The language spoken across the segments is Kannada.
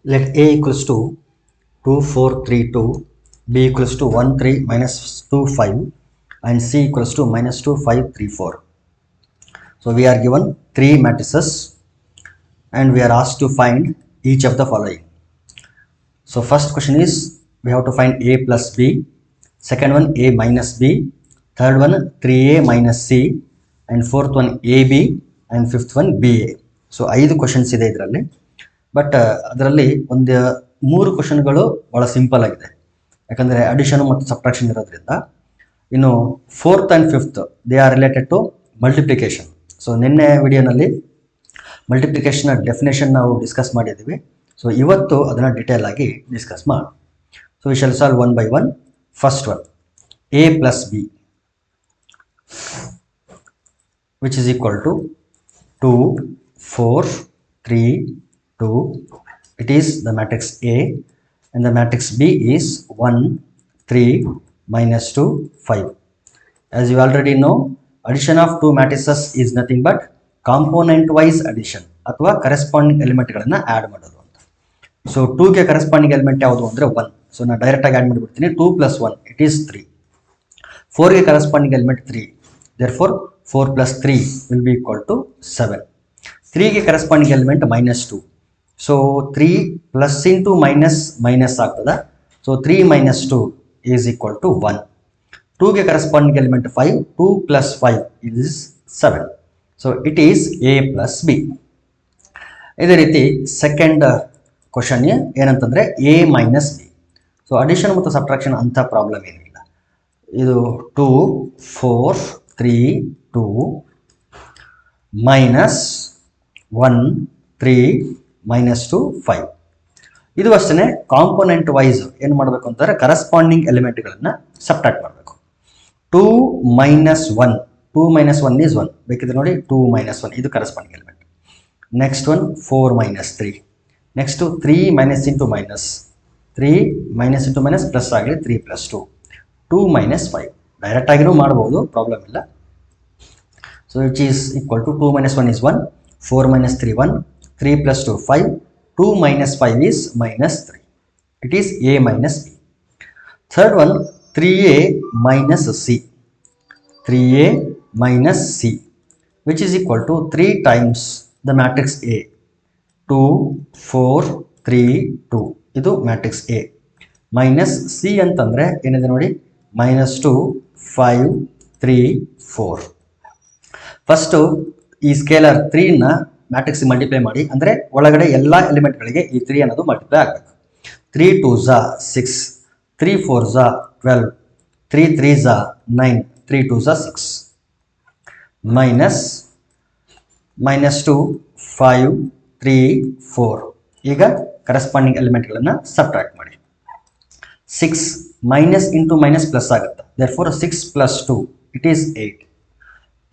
Let A equals to 2, 4, 3, 2, B equals to 1, 3, minus 2, 5, and C equals to minus 2, 5, 3, 4. So we are given three matrices and we are asked to find each of the following. So first question is we have to find A plus B, second one A minus B, third one 3A minus C, and fourth one AB, and fifth one BA. So 5 questions ಇದೆ ಇದರಲ್ಲಿ. ಬಟ್ ಅದರಲ್ಲಿ ಒಂದು 3 ಕ್ವಶನ್ಗಳು ಭಾಳ ಸಿಂಪಲ್ ಆಗಿದೆ, ಯಾಕಂದರೆ ಅಡಿಷನ್ ಮತ್ತು ಸಬ್ಟ್ರಾಕ್ಷನ್ ಇರೋದ್ರಿಂದ. ಇನ್ನು fourth and fifth they are related to multiplication. So ನಿನ್ನೆ ವಿಡಿಯೋನಲ್ಲಿ ಮಲ್ಟಿಪ್ಲಿಕೇಶನ್ನ ಡೆಫಿನೇಷನ್ ನಾವು ಡಿಸ್ಕಸ್ ಮಾಡಿದ್ದೀವಿ. ಸೊ ಇವತ್ತು ಅದನ್ನು ಡಿಟೇಲ್ ಆಗಿ ಡಿಸ್ಕಸ್ ಮಾಡಿ. So we shall solve one by one. First one A plus B, which is equal to 2, 4, 3, 2. It is the matrix A, and the matrix B is 1, 3, minus 2, 5. As you already know, addition of two matrices is nothing but component wise addition ಅಥವಾ ಕರೆಸ್ಪಾಂಡಿಂಗ್ ಎಲಿಮೆಂಟ್ಗಳನ್ನು ಆ್ಯಡ್ ಮಾಡೋದು ಅಂತ. ಸೊ 2ಗೆ ಕರೆಸ್ಪಾಂಡಿಂಗ್ ಎಲಿಮೆಂಟ್ ಯಾವುದು ಅಂದರೆ 1. ಸೊ ನಾನು ಡೈರೆಕ್ಟಾಗಿ ಆ್ಯಡ್ ಮಾಡಿಬಿಡ್ತೀನಿ. 2 plus 1 ಇಟ್ ಈಸ್ 3. 4ಗೆ corresponding element 3. therefore 4 plus 3 will be equal to 7. 3ಗೆ corresponding element minus 2. So 3 plus into minus ಆಗ್ತದೆ. So 3 minus 2 is equal to 1. 2ಗೆ corresponding element 5. 2 plus 5 is 7. So it is A plus B. ಇದೇ ರೀತಿ ಸೆಕೆಂಡ್ ಕ್ವಶನ್ ಏನಂತಂದರೆ A minus B. So addition ಮತ್ತು ಸಬ್ಟ್ರಾಕ್ಷನ್ ಅಂಥ ಪ್ರಾಬ್ಲಮ್ ಏನಿಲ್ಲ. ಇದು 2, 4, 3, 2 minus 1, 3, minus 2, 5. ಇದು ಅಷ್ಟೇ ಕಾಂಪೋನೆಂಟ್ ವೈಸ್ ಏನು ಮಾಡಬೇಕು ಅಂತಂದರೆ ಕರೆಸ್ಪಾಂಡಿಂಗ್ ಎಲಿಮೆಂಟ್ಗಳನ್ನು ಸಬ್ಟ್ರಾಕ್ಟ್ ಮಾಡಬೇಕು. 2 minus 1, 2 minus 1 is 1. ಬೇಕಿದ್ರೆ ನೋಡಿ 2 minus 1 ಇದು corresponding element. Next one 4 minus 3. Next 3 minus into minus, 3 minus into minus plus ಆಗಲಿ 3 plus 2, 2 minus 5. ಡೈರೆಕ್ಟ್ ಆಗಿನೂ ಮಾಡ್ಬೋದು, ಪ್ರಾಬ್ಲಮ್ ಇಲ್ಲ. So which is equal to 2 minus 1 is 1, 4 minus 3 1, 3 plus 2 5, 2 minus 5 is minus 3. It is A minus B. Third one 3A minus C, 3A minus C, which is equal to 3 times the matrix A, 2, 4, 3, 2. ಇದು ಮ್ಯಾಟ್ರಿಕ್ಸ್ A. ಮೈನಸ್ C ಅಂತಂದರೆ ಏನಿದೆ ನೋಡಿ, minus 2, 5, 3, 4. ಫಸ್ಟು ಈ ಸ್ಕೇಲರ್ 3ನ ಮ್ಯಾಟ್ರಿಕ್ಸ್ ಮಲ್ಟಿಪ್ಲೈ ಮಾಡಿ, ಅಂದರೆ ಒಳಗಡೆ ಎಲ್ಲ ಎಲಿಮೆಂಟ್ಗಳಿಗೆ ಈ 3 ಅನ್ನೋದು ಮಲ್ಟಿಪ್ಲೈ ಆಗಬೇಕು. 3 2s 6, 3 4s 12, 3 3s 9, 3 2s 6. minus 2, 5, 3, 4. ಈಗ ಕರೆಸ್ಪಾಂಡಿಂಗ್ ಎಲಿಮೆಂಟ್ಗಳನ್ನು ಸಬ್ಟ್ರಾಕ್ಟ್ ಮಾಡಿ. 6 ಮೈನಸ್ ಇಂಟು ಮೈನಸ್ ಪ್ಲಸ್ ಆಗುತ್ತೆ. therefore 6 plus 2 it is 8.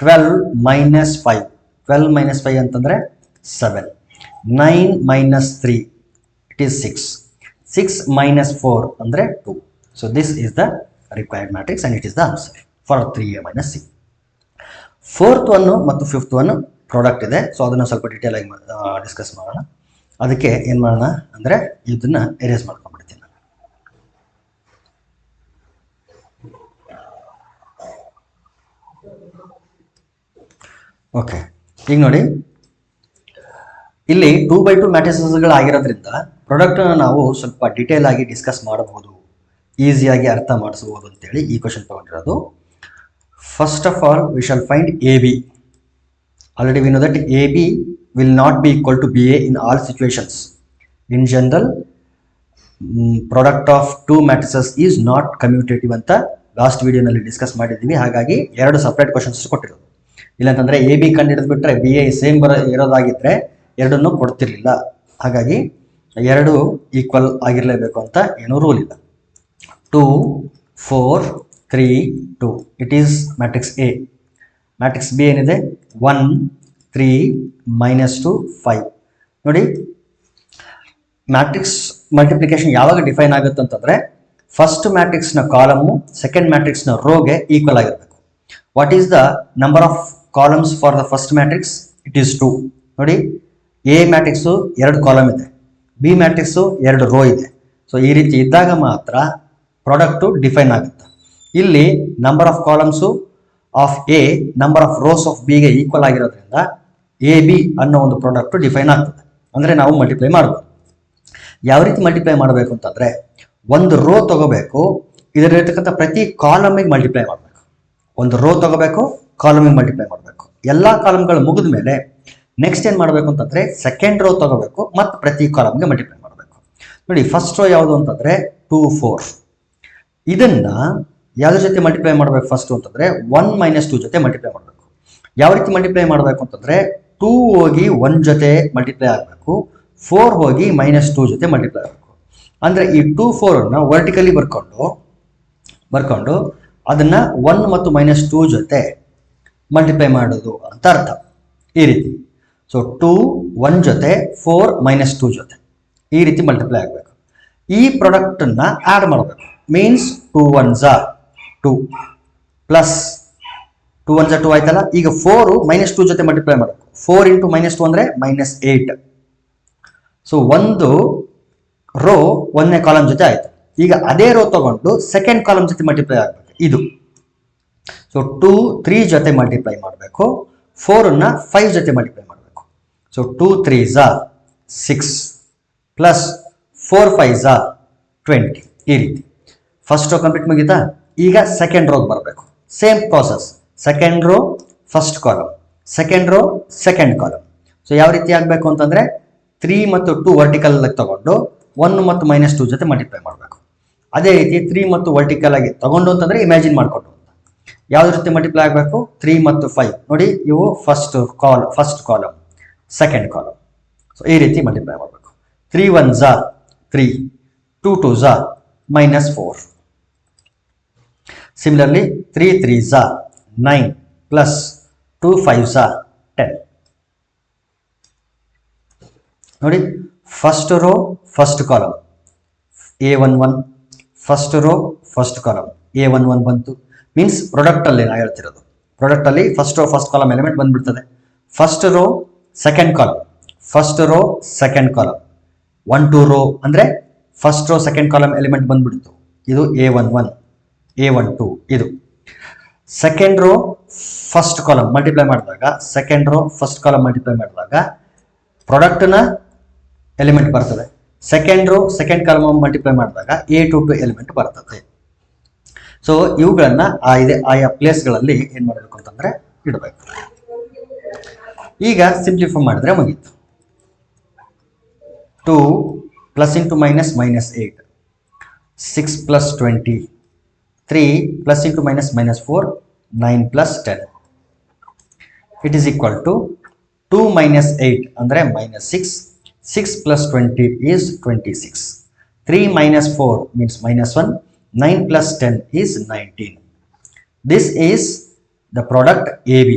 12 minus 5, 12 minus 5 ಅಂತಂದರೆ 7. 9 minus 3 it is 6. 6 minus 4 ಅಂದರೆ 2. So this is the required matrix and it is the answer for 3A minus C. Fourth one ಮತ್ತು ಫಿಫ್ತ್ ಒನ್ ಪ್ರಾಡಕ್ಟ್ ಇದೆ. ಸೊ ಅದನ್ನು ಸ್ವಲ್ಪ ಡೀಟೇಲ್ ಆಗಿ ಡಿಸ್ಕಸ್ ಮಾಡೋಣ. ಅದಕ್ಕೆ ಏನು ಮಾಡೋಣ ಅಂದರೆ ಇದನ್ನು ಎರೇಸ್ ಮಾಡ್ಕೊಂಡ್ಬಿಡ್ತೀನಿ. ಓಕೆ, ಈಗ ನೋಡಿ ಇಲ್ಲಿ 2x2 ಮ್ಯಾಟ್ರಿಸಸ್ಗಳಾಗಿರೋದ್ರಿಂದ ಪ್ರಾಡಕ್ಟನ್ನು ನಾವು ಸ್ವಲ್ಪ ಡೀಟೇಲ್ ಆಗಿ ಡಿಸ್ಕಸ್ ಮಾಡಬಹುದು, ಈಸಿಯಾಗಿ ಅರ್ಥ ಮಾಡಿಸ್ಬೋದು ಅಂತೇಳಿ ಈ ಕ್ವಶನ್ ತೊಗೊಂಡಿರೋದು. First of all we shall find AB. Already we know that AB will not be equal to BA in all situations. In general, product of two matrices is not commutative ಅಂತ ಲಾಸ್ಟ್ ವಿಡಿಯೋನಲ್ಲಿ ಡಿಸ್ಕಸ್ ಮಾಡಿದ್ದೀವಿ. ಹಾಗಾಗಿ 2 ಸಪ್ರೇಟ್ ಕ್ವಶನ್ಸ್ ಕೊಟ್ಟಿರೋದು. ಇಲ್ಲಾಂತಂದರೆ AB ಕಂಡು ಬಿಟ್ಟರೆ BA ಸೇಮ್ ಇರೋದಾಗಿದ್ದರೆ ಎರಡನ್ನೂ ಕೊಡ್ತಿರ್ಲಿಲ್ಲ. ಹಾಗಾಗಿ 2 ಈಕ್ವಲ್ ಆಗಿರಲೇಬೇಕು ಅಂತ ಏನೂ ರೂಲ್ ಇಲ್ಲ. 2, 4, 3, 2 it is matrix A. Matrix B ಏನಿದೆ 1, 3, minus 2, 5. ನೋಡಿ, ಮ್ಯಾಟ್ರಿಕ್ಸ್ ಮಲ್ಟಿಪ್ಲಿಕೇಶನ್ ಯಾವಾಗ ಡಿಫೈನ್ ಆಗುತ್ತೆ ಅಂತಂದರೆ ಫಸ್ಟ್ ಮ್ಯಾಟ್ರಿಕ್ಸ್ನ ಕಾಲಮು ಸೆಕೆಂಡ್ ಮ್ಯಾಟ್ರಿಕ್ಸ್ನ ರೋಗೆ ಈಕ್ವಲ್ ಆಗಿರಬೇಕು. What is the number of columns for the first matrix? It is 2. ನೋಡಿ, A ಮ್ಯಾಟ್ರಿಕ್ಸು 2 ಕಾಲಮ್ ಇದೆ, ಬಿ ಮ್ಯಾಟ್ರಿಕ್ಸು 2 ರೋ ಇದೆ. ಸೊ ಈ ರೀತಿ ಇದ್ದಾಗ ಮಾತ್ರ ಪ್ರಾಡಕ್ಟು ಡಿಫೈನ್ ಆಗುತ್ತೆ. ಇಲ್ಲಿ number of columns of A number of rows of ಬಿಗೆ ಈಕ್ವಲ್ ಆಗಿರೋದ್ರಿಂದ ಎ ಬಿ ಅನ್ನೋ ಒಂದು ಪ್ರಾಡಕ್ಟು ಡಿಫೈನ್ ಆಗ್ತದೆ. ಅಂದರೆ ನಾವು ಮಲ್ಟಿಪ್ಲೈ ಮಾಡ್ಬೋದು. ಯಾವ ರೀತಿ ಮಲ್ಟಿಪ್ಲೈ ಮಾಡಬೇಕು ಅಂತಂದರೆ, ಒಂದು ರೋ ತಗೋಬೇಕು, ಇದರಲ್ಲಿರ್ತಕ್ಕಂಥ ಪ್ರತಿ ಕಾಲಮಿಗೆ ಮಲ್ಟಿಪ್ಲೈ ಮಾಡಬೇಕು. ಒಂದು ರೋ ತಗೋಬೇಕು, ಕಾಲಮಿಗೆ ಮಲ್ಟಿಪ್ಲೈ ಮಾಡಬೇಕು. ಎಲ್ಲ ಕಾಲಮ್ಗಳು ಮುಗಿದ ಮೇಲೆ ನೆಕ್ಸ್ಟ್ ಏನು ಮಾಡಬೇಕು ಅಂತಂದರೆ ಸೆಕೆಂಡ್ ರೋ ತಗೋಬೇಕು ಮತ್ತು ಪ್ರತಿ ಕಾಲಮ್ಗೆ ಮಲ್ಟಿಪ್ಲೈ ಮಾಡಬೇಕು. ನೋಡಿ, ಫಸ್ಟ್ ರೋ ಯಾವುದು ಅಂತಂದರೆ 2 4. ಇದನ್ನು ಯಾವುದ್ರ ಜೊತೆ ಮಲ್ಟಿಪ್ಲೈ ಮಾಡಬೇಕು ಫಸ್ಟು ಅಂತಂದರೆ 1 - 2 ಜೊತೆ ಮಲ್ಟಿಪ್ಲೈ ಮಾಡಬೇಕು. ಯಾವ ರೀತಿ ಮಲ್ಟಿಪ್ಲೈ ಮಾಡಬೇಕು ಅಂತಂದರೆ 2 ಹೋಗಿ 1 ಜೊತೆ ಮಲ್ಟಿಪ್ಲೈ ಆಗಬೇಕು, 4 ಹೋಗಿ -2 ಜೊತೆ ಮಲ್ಟಿಪ್ಲೈ ಆಗಬೇಕು. ಅಂದರೆ ಈ 2 4 ವರ್ಟಿಕಲಿ ಬರ್ಕೊಂಡು ಅದನ್ನು 1 ಮತ್ತು -2 ಜೊತೆ ಮಲ್ಟಿಪ್ಲೈ ಮಾಡೋದು ಅಂತ ಅರ್ಥ. ಈ ರೀತಿ. ಸೊ 2 1 ಜೊತೆ 4 -2 ಜೊತೆ ಈ ರೀತಿ ಮಲ್ಟಿಪ್ಲೈ ಆಗಬೇಕು. ಈ ಪ್ರಾಡಕ್ಟನ್ನು ಆ್ಯಡ್ ಮಾಡಬೇಕು. ಮೀನ್ಸ್ 2 1s 2 ಪ್ಲಸ್ 2 1s 2 ಆಯ್ತಲ್ಲ. ಈಗ 4 -2 ಜೊತೆ ಮಲ್ಟಿಪ್ಲೈ ಮಾಡಬೇಕು. 4 × -2 ಅಂದರೆ -8. ಸೊ ಒಂದು ರೋ ಒಂದನೇ ಕಾಲಮ್ ಜೊತೆ ಆಯಿತು. ಈಗ ಅದೇ ರೋ ತಗೊಂಡು ಸೆಕೆಂಡ್ ಕಾಲಮ್ ಜೊತೆ ಮಲ್ಟಿಪ್ಲೈ ಆಗಬೇಕು. ಇದು ಸೊ 2 3 ಜೊತೆ ಮಲ್ಟಿಪ್ಲೈ ಮಾಡಬೇಕು, 4 5 ಜೊತೆ ಮಲ್ಟಿಪ್ಲೈ ಮಾಡಬೇಕು. So 2 3s 6 plus 4 5s 20. ಈ ರೀತಿ ಫಸ್ಟ್ ರೋ ಕಂಪ್ಲೀಟ್ ಮುಗಿತಾ. ಈಗ ಸೆಕೆಂಡ್ ರೋಗೆ ಬರಬೇಕು. Same process. Second row first column, second row second column. So ಯಾವ ರೀತಿ ಆಗಬೇಕು ಅಂತಂದರೆ 3 ಮತ್ತು 2 ವರ್ಟಿಕಲ್ ಆಗಿ ತಗೊಂಡು 1 ಮತ್ತು -2 ಜೊತೆ ಮಲ್ಟಿಪ್ಲೈ ಮಾಡಬೇಕು. ಅದೇ ರೀತಿ 3 ಮತ್ತು ವರ್ಟಿಕಲ್ ಆಗಿ ತಗೊಂಡು ಅಂತಂದರೆ ಇಮ್ಯಾಜಿನ್ ಮಾಡಿಕೊಂಡು ಅಂತ ಯಾವುದ್ರ ಜೊತೆ ಮಲ್ಟಿಪ್ಲೈ ಆಗಬೇಕು. 3 ಮತ್ತು 5 ನೋಡಿ, ಇವು first column, second column. So ಈ ರೀತಿ ಮಲ್ಟಿಪ್ಲೈ ಮಾಡಬೇಕು. 3 1s 3, 2 2s -4. Similarly 3 3s 9 plus 2 5s 10. ನೋಡಿ, first row first column A11, first row first column A11 ಬಂತು. ಮೀನ್ಸ್ ಪ್ರಾಡಕ್ಟಲ್ಲಿ ನಾ ಹೇಳ್ತಿರೋದು, ಪ್ರಾಡಕ್ಟಲ್ಲಿ first row first column element ಬಂದ್ಬಿಡ್ತದೆ. First row second column, first row second column, 1 2 row ಅಂದರೆ first row second column element ಬಂದ್ಬಿಡ್ತು. ಇದು A11 A12. ಇದು second row first column multiply ಮಾಡಿದಾಗ, second row first column multiply ಮಾಡಿದಾಗ ಪ್ರಾಡಕ್ಟ್ನ ಎಲಿಮೆಂಟ್ ಬರ್ತದೆ. Second row second column multiply ಮಾಡಿದಾಗ A22 ಎಲಿಮೆಂಟ್ ಬರ್ತದೆ. ಸೊ ಇವುಗಳನ್ನ ಆಯಾ ಪ್ಲೇಸ್ಗಳಲ್ಲಿ ಏನು ಮಾಡಬೇಕು ಅಂತಂದರೆ ಇಡಬೇಕು. ಈಗ ಸಿಂಪ್ಲಿಫೈ ಮಾಡಿದ್ರೆ ಮುಗೀತು. 2 plus into minus -8, 6 plus 20, 3 plus into -4, 9 plus 10. It is equal to 2 - 8 ಅಂದರೆ -6, 6 plus 20 is 26. 3 - 4 means -1. 9 plus 10 is 19. This is the product AB.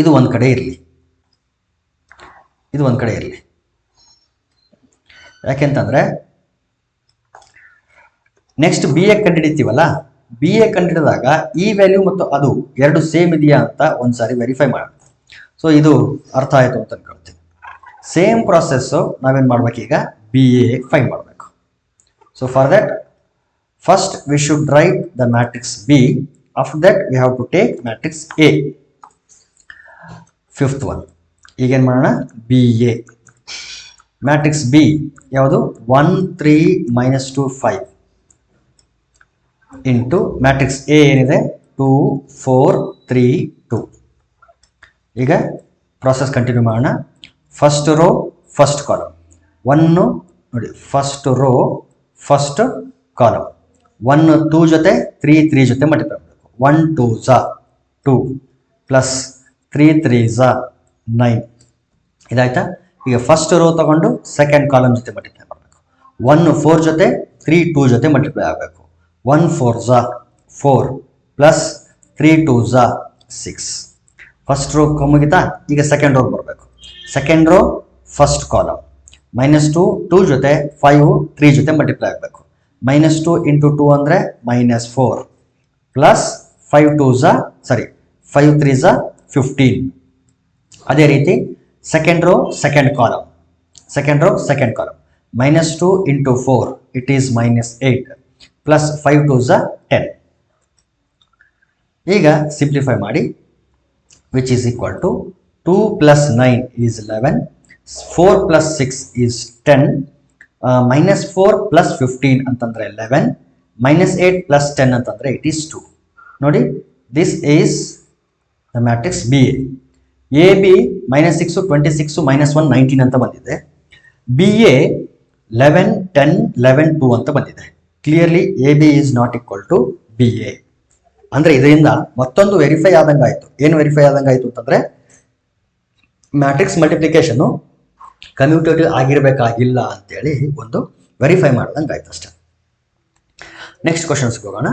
ಇದು ಒಂದು ಕಡೆ ಇರಲಿ, ಇದು ಒಂದು ಕಡೆ ಇರಲಿ. ಯಾಕೆಂತಂದರೆ ನೆಕ್ಸ್ಟ್ BA ಕಂಡುಹಿಡಿತೀವಲ್ಲ, BA ಕಂಡುಹಿಡಿದಾಗ ಈ ವ್ಯಾಲ್ಯೂ ಮತ್ತು ಅದು ಎರಡು ಸೇಮ್ ಇದೆಯಾ ಅಂತ ಒಂದ್ಸಾರಿ ವೆರಿಫೈ ಮಾಡೋಣ. ಸೊ ಇದು ಅರ್ಥ ಆಯಿತು ಅಂತ ಅನ್ಕೊಳ್ತೀನಿ. ಸೇಮ್ ಪ್ರಾಸೆಸ್ಸು ನಾವೇನು ಮಾಡ್ಬೇಕು, ಈಗ BA ಫೈಂಡ್ ಮಾಡಬೇಕು. So for that first we should write the matrix B. After that we have to take matrix A. Fifth one ಈಗೇನು ಮಾಡೋಣ, BA ಮ್ಯಾಟ್ರಿಕ್ಸ್ B ಯಾವುದು 1 3 -2 5 ಇಂಟು ಮ್ಯಾಟ್ರಿಕ್ಸ್ A ಏನಿದೆ 2 4 3 2. ಈಗ ಪ್ರಾಸೆಸ್ ಕಂಟಿನ್ಯೂ ಮಾಡೋಣ. ಫಸ್ಟ್ ರೋ ಫಸ್ಟ್ ಕಾಲಮ್ 1 ನೋಡಿ, ಫಸ್ಟ್ ರೋ ಫಸ್ಟ್ ಕಾಲಮ್ 1 2 ಜೊತೆ 3 3 ಜೊತೆ ಮಲ್ಟಿಪ್ಲೈ ಮಾಡಬೇಕು. 1 2s 2 ಪ್ಲಸ್ 3 3s 9. ಇದಾಯ್ತಾ. ಈಗ ಫಸ್ಟ್ ರೋ ತಗೊಂಡು ಸೆಕೆಂಡ್ ಕಾಲಮ್ ಜೊತೆ ಮಲ್ಟಿಪ್ಲೈ ಮಾಡಬೇಕು. 1 4 ಜೊತೆ 3 2 ಜೊತೆ ಮಲ್ಟಿಪ್ಲೈ ಆಗಬೇಕು. 1 4s 4 plus 3 2s 6. First row ಮುಗಿತಾ. ಈಗ ಸೆಕೆಂಡ್ ರೋಗೆ ಬರಬೇಕು. ಸೆಕೆಂಡ್ ರೋ ಫಸ್ಟ್ ಕಾಲಮ್ -2 2 ಜೊತೆ 5 3 ಜೊತೆ ಮಲ್ಟಿಪ್ಲೈ ಆಗಬೇಕು. -2 × 2 ಅಂದರೆ -4 ಪ್ಲಸ್ 5 3s 15. ಅದೇ ರೀತಿ second row second column second row, second column. Minus 2 into 4, it is minus 8, plus 5 to the 10. ಈಗ ಸಿಂಪ್ಲಿಫೈ ಮಾಡಿ, which is equal to 2 plus 9 is 11, 4 plus 6 is 10, minus 4 plus 15 ಅಂತಂದ್ರೆ 11, minus 8 plus 10 ಅಂತಂದ್ರೆ it is 2. ನೋಡಿ, this is the matrix BA. AB minus 6, 26, minus 1, 19 ಅಂತ ಬಂದಿದೆ. BA 11, 10, 11, 2 ಅಂತ ಬಂದಿದೆ. Clearly AB is not equal to BA. ಅಂದ್ರೆ ಇದರಿಂದ ಮತ್ತೊಂದು ವೆರಿಫೈ ಆದಂಗೆ ಆಯ್ತು. ಏನು ವೆರಿಫೈ ಆದಂಗೆ ಆಯ್ತು ಅಂತಂದ್ರೆ ಮ್ಯಾಟ್ರಿಕ್ಸ್ ಮಲ್ಟಿಪ್ಲಿಕೇಶನ್ ಕಮ್ಯೂಟೇಟಿವ್ ಆಗಿರ್ಬೇಕಾಗಿಲ್ಲ ಅಂತೇಳಿ ಒಂದು ವೆರಿಫೈ ಮಾಡ್ದಂಗೆ ಆಯ್ತು ಅಷ್ಟೇ. ನೆಕ್ಸ್ಟ್ ಕ್ವಶನ್ಸ್ಗೆ ಹೋಗೋಣ.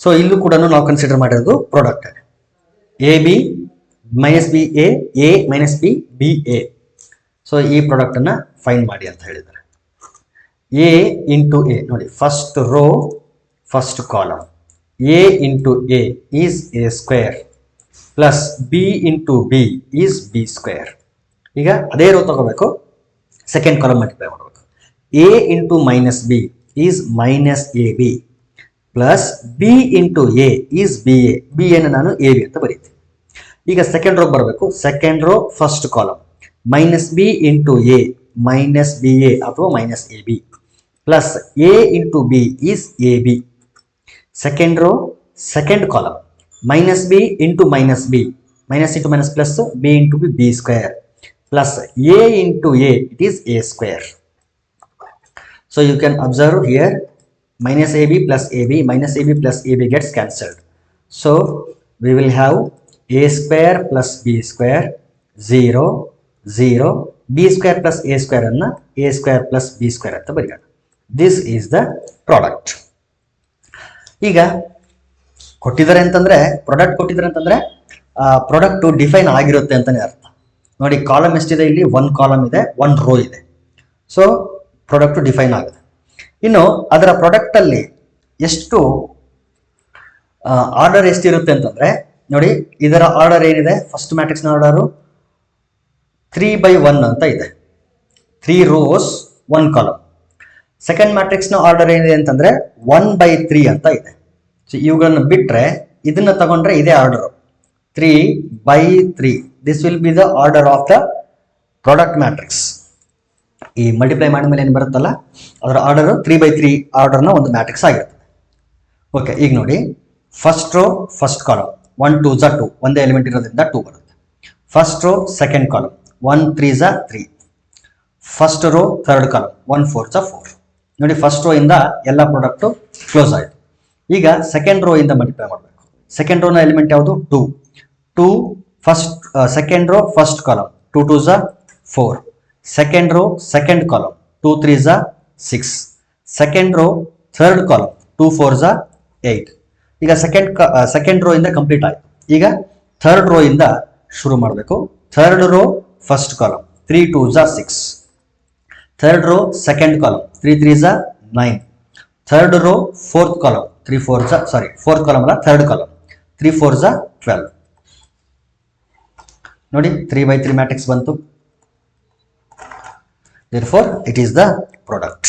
ಸೊ ಇಲ್ಲೂ ಕೂಡ ನಾವು ಕನ್ಸಿಡರ್ ಮಾಡಿರೋದು product. A B minus B A minus B B A. So ಈ ಪ್ರಾಡಕ್ಟನ್ನು ಫೈಂಡ್ ಮಾಡಿ ಅಂತ ಹೇಳಿದ್ದಾರೆ. ಎ ಇಂಟು ಎ ನೋಡಿ, first row first column. A into A is A square plus B into B is B square. ಈಗ ಅದೇ ರೋ ತಗೋಬೇಕು, ಸೆಕೆಂಡ್ ಕಾಲಮ್ ಮಲ್ಟಿಪ್ಲೈ ಮಾಡಬೇಕು. A into minus B is minus A B plus B into A is B A. B ಎನ್ನು ನಾನು ಎ ಬಿ ಅಂತ ಬರೀತೀನಿ. ಈಗ ಸೆಕೆಂಡ್ ರೋಗೆ ಬರಬೇಕು. Second row first column minus B into A minus B A ಅಥವಾ minus A B plus A into B is A B. Second row second column minus B into minus B, minus into minus plus B into B B square plus A into A it is A square. So you can observe here minus AB plus AB, minus AB plus AB gets cancelled. So we will have A square plus B square 0 0, B square plus A square anna A square plus B square anta bariyana. This is the product. ಈಗ ಕೊಟ್ಟಿದ್ದಾರೆ ಅಂತಂದ್ರೆ ಪ್ರಾಡಕ್ಟ್ ಕೊಟ್ಟಿದ್ದಾರೆ ಅಂತಂದ್ರೆ ಪ್ರಾಡಕ್ಟ್ ಡಿಫೈನ್ ಆಗಿರುತ್ತೆ ಅಂತಾನೆ ಅರ್ಥ. ನೋಡಿ, ಕಾಲಮ್ ಎಷ್ಟಿದೆ ಇಲ್ಲಿ? 1 ಕಾಲಮ್ ಇದೆ, 1 ರೋ ಇದೆ. ಸೊ ಪ್ರಾಡಕ್ಟ್ ಡಿಫೈನ್ ಆಗುತ್ತೆ. ಇನ್ನು ಅದರ ಪ್ರಾಡಕ್ಟ್ ಅಲ್ಲಿ ಎಷ್ಟು ಆರ್ಡರ್ ಎಷ್ಟಿರುತ್ತೆ ಅಂತಂದ್ರೆ ನೋಡಿ, ಇದರ ಆರ್ಡರ್ ಏನಿದೆ? ಫಸ್ಟ್ ಮ್ಯಾಟ್ರಿಕ್ಸ್ ನ ಆರ್ಡರ್ 3/1 ಅಂತ ಇದೆ, 3 rows 1 ಕಾಲಮ್. ಸೆಕೆಂಡ್ ಮ್ಯಾಟ್ರಿಕ್ಸ್ ನ ಆರ್ಡರ್ ಏನಿದೆ ಅಂತಂದ್ರೆ 1/3 ಅಂತ ಇದೆ. ಸೊ ಇವುಗಳನ್ನು ಬಿಟ್ರೆ ಇದನ್ನ ತಗೊಂಡ್ರೆ ಇದೇ order 3/3. This will be the order of the product matrix. ಈ ಮಲ್ಟಿಪ್ಲೈ ಮಾಡಿದ್ಮೇಲೆ ಏನು ಬರುತ್ತಲ್ಲ ಅದರ ಆರ್ಡರ್ 3/3 ಆರ್ಡರ್ನ ಒಂದು ಮ್ಯಾಟ್ರಿಕ್ಸ್ ಆಗಿರ್ತದೆ. ಓಕೆ, ಈಗ ನೋಡಿ, ಫಸ್ಟ್ ರೋ ಫಸ್ಟ್ ಕಾಲಮ್ 1 2 2, ಒಂದೇ ಎಲಿಮೆಂಟ್ ಇರೋದ್ರಿಂದ 2 ಬರುತ್ತೆ. First row second column 1 3 3, first row third column 1 4 4. ನೋಡಿ, ಫಸ್ಟ್ ರೋ ಇಂದ ಎಲ್ಲ ಪ್ರಾಡಕ್ಟ್ ಕ್ಲೋಸ್ ಆಯಿತು. ಈಗ ಸೆಕೆಂಡ್ ರೋ ಇಂದ ಮಲ್ಟಿಪ್ಲೈ ಮಾಡಬೇಕು. ಸೆಕೆಂಡ್ ರೋನ ಎಲಿಮೆಂಟ್ ಯಾವುದು? 2 2, first second row first column 2 2 4, second row second column 2 3 6, second row third column 2 4 8. ಈಗ ಸೆಕೆಂಡ್ ರೋ ಇಂದ ಕಂಪ್ಲೀಟ್ ಆಯಿತು. ಈಗ ಥರ್ಡ್ ರೋ ಇಂದ ಶುರು ಮಾಡಬೇಕು. Third row first column 3 2 6, third row second column 3 3 9, third row fourth column 3 4 fourth column ಅಲ್ಲ, ಥರ್ಡ್ ಕಾಲಮ್ 3 4 12. ನೋಡಿ, 3/3 ಮ್ಯಾಟ್ರಿಕ್ಸ್ ಬಂತು. Therefore, it is the product.